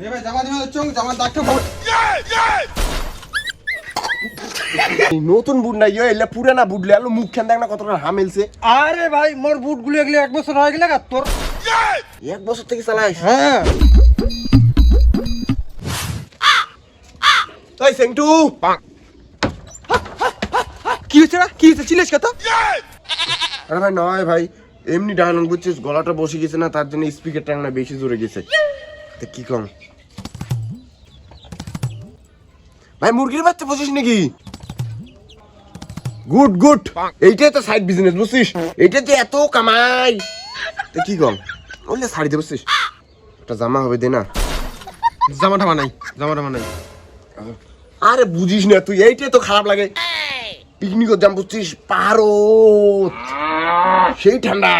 ভাই জামা দিমা চং জামা দাগটা বড় নতুন বুট নাই এলে পুরানা বুট লে মুখ খান দেখ না কতটা হামেলছে। আরে ভাই মোর বুটগুলো এগুলো 1 বছর হয়ে গেল আর তোর 1 বছর থেকে চালাইস? হ্যাঁ তাই সেন্টু কি হচ্ছে রে কি হচ্ছে চিল্লাস কত? আরে ভাই নয় ভাই এমনি ডায়লগ বুঝছিস গলাটা বসে গেছে না তার জন্য স্পিকারটা না বেশি জোরে গেছে। তো কি কম ভাই মুরগির বাচ্চা বসিস নাকি? গুড গুড এইটাই তো সাইড বিজনেস বুঝছিস, এইটাতে এত কামাই। তো কি কম বললে শাড়ি দে বুঝছিস, একটা জামা হবে দে না। জামাটা বানাই জামাটা বানাই। আরে বুঝিস না তুই, এইটাই তো খারাপ লাগে। পিকনিকের দাম বুঝছিস পাহাড় সেই ঠান্ডা,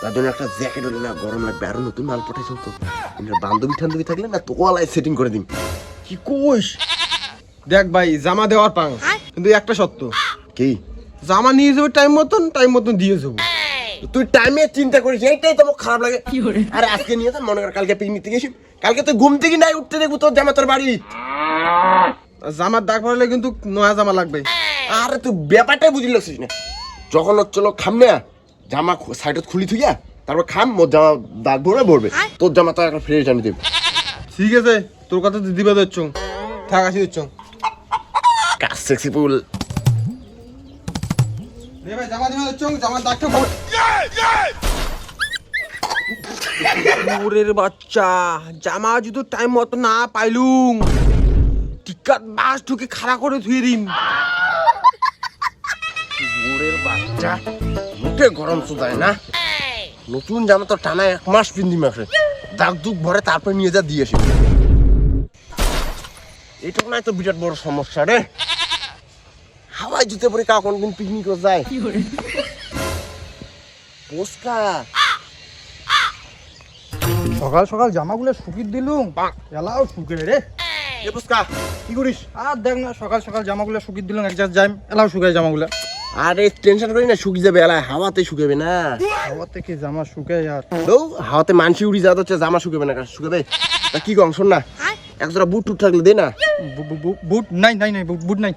তার জন্য একটা জ্যাকেট হলে না গরম লাগবে। আরো নতুন মাল পটাইছ তো বান্ধবী টান্ধবী থাকলে না তোয়ালায় সেটিং করে দিন। কি কইস? দেখ ভাই জামা দেওয়ার পাং, কিন্তু একটা সত্য, কি জামা নিয়ে যাবো টাইম মতন দিয়ে যাবো। তুই টাইমে চিন্তা করিস, এইটাই তো আমার খারাপ লাগে। আরে আজকে নিয়ে যা, মনে কর কালকে পিকনিক থেকে এসি, কালকে তুই ঘুম থেকে নাই উঠতে দেখবো তোর জামা তোর বাড়ি। জামার দাগ পড়লে কিন্তু নয়া জামা লাগবে। আরে তুই ব্যাপারটাই বুঝি লাগছিস না, যখন হচ্ছিল খাম না জামা সাইডত খুলি থুইয়া তারপর খাম মোর জামা দাগ ভরবে তোর জামা তো একটা ফ্রেশ আনি দেব। ঠিক আছে তোর কথা তো দিবা দিচ্ছ, থাক আসি দিচ্ছ। কাজ সেক্সি ফুল ভাই জামা দিমা দিচ্ছ জামার দাগটা বড়। ওরের বাচ্চা জামা যদি টাইম মতো না পাইলুম টিকাত বাস ঢুকে খাড়া করে ধুয়ে দিন। ওরের বাচ্চা মুখে গরম চুদায় না, নতুন জামা তো টানা 1 মাস পিন্দি মাসে দাগ দুগ ভরে তারপরে নিয়ে যা দিয়ে আসি। এইটুকু নাই তো বিরাট বড় সমস্যা রে। হাওয়াই জুতে পরে কাউ কোনদিন পিকনিকও যায় পোস্কা। সকাল সকাল জামাগুলো শুকিয়ে দিলুম, এলাও শুকে রে। এ পোস্কা কি করিস? আর দেখ না সকাল সকাল জামাগুলো শুকিয়ে দিলুম, এক জায়গায় যাই এলাও শুকায় জামাগুলো। আরে টেনশন করি না, শুকিয়ে যাবে এলা, হাওয়াতে শুকাবে না। হাওয়া থেকে জামা শুকায় আর হাওয়াতে মানসি উড়ি যাওয়া হচ্ছে, জামা শুকাবে না, শুকাবে। তা কি কম শোন না, একজোড়া বুট টুট থাকলে দে না। বুট নাই নাই নাই বুট নাই।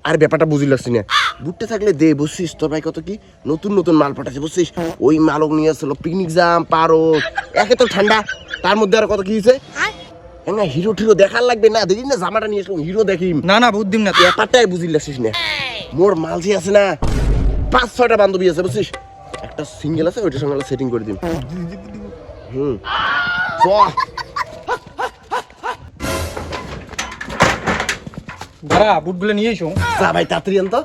আর ব্যাপারটা বুঝি লাগছি না, বুটটা থাকলে দে বুঝছিস। তোর ভাই কত কি নতুন নতুন মাল পাঠাচ্ছে বুঝছিস, ওই মালক নিয়ে আসলো পিকনিক জাম পারো, একে তো ঠান্ডা তার মধ্যে আর কত কি হয়েছে না হিরো টিরো দেখার লাগবে না। দেখি না জামাটা নিয়ে আসলাম হিরো দেখি না না বুট দিম না। ব্যাপারটাই বুঝি লাগছিস না। মোর মাল যে আছে না 5-6টা বান্ধবী আছে বুঝছিস, একটা সিঙ্গেল আছে ওইটার সঙ্গে সেটিং করে দিন। চ দাঁড়া বুটগুলো নিয়ে এসো। যা ভাই তাড়াতাড়ি আন তো।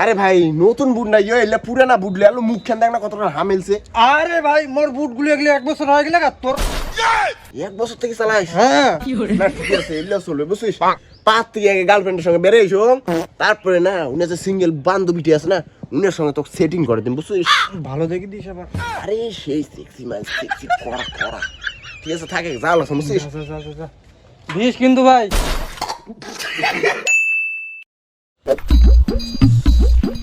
আরে ভাই নতুন বুট নাই এলে পুরানা বুট লে মুখ খান দেখ না কতটা হামেলছে। আরে ভাই মোর বুটগুলো এগুলো 1 বছর হয়ে গেল আর তোর 1 বছর থেকে চালাইস? হ্যাঁ না ঠিক আছে এলে চলবে বুঝছিস। 5 থেকে আগে গার্লফ্রেন্ডের সঙ্গে বেড়ে এসো, তারপরে না উনি যে সিঙ্গেল বান্ধবীটি আছে না উনার সঙ্গে তোকে সেটিং করে দিন বুঝছিস। ভালো দেখে দিস আবার। আরে সেই সেক্সি মান সেক্সি করা করা ঠিক আছে থাকে যাও বুঝছিস। দিস কিন্তু ভাই।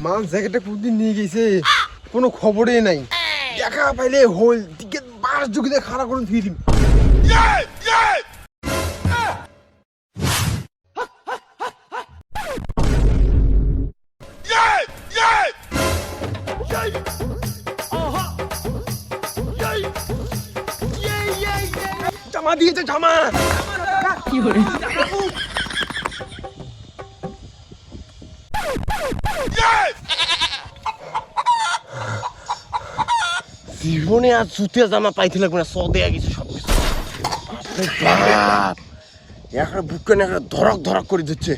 মাল জ্যাকেটটা কোনদিন নিয়ে গেছে কোনো খবরই নাই, দেখা পাইলে হোল টিকেট বাস ঢুকে খাড়া করে ধুয়ে দিন। জামা দিয়েছে জামা কি করে জীবনে আর জুতে জামা পাইতে লাগবে না, সদে গেছে সব কিছু। বাপ একটা বুকখানে একটা ধরক ধরক করে দিচ্ছে।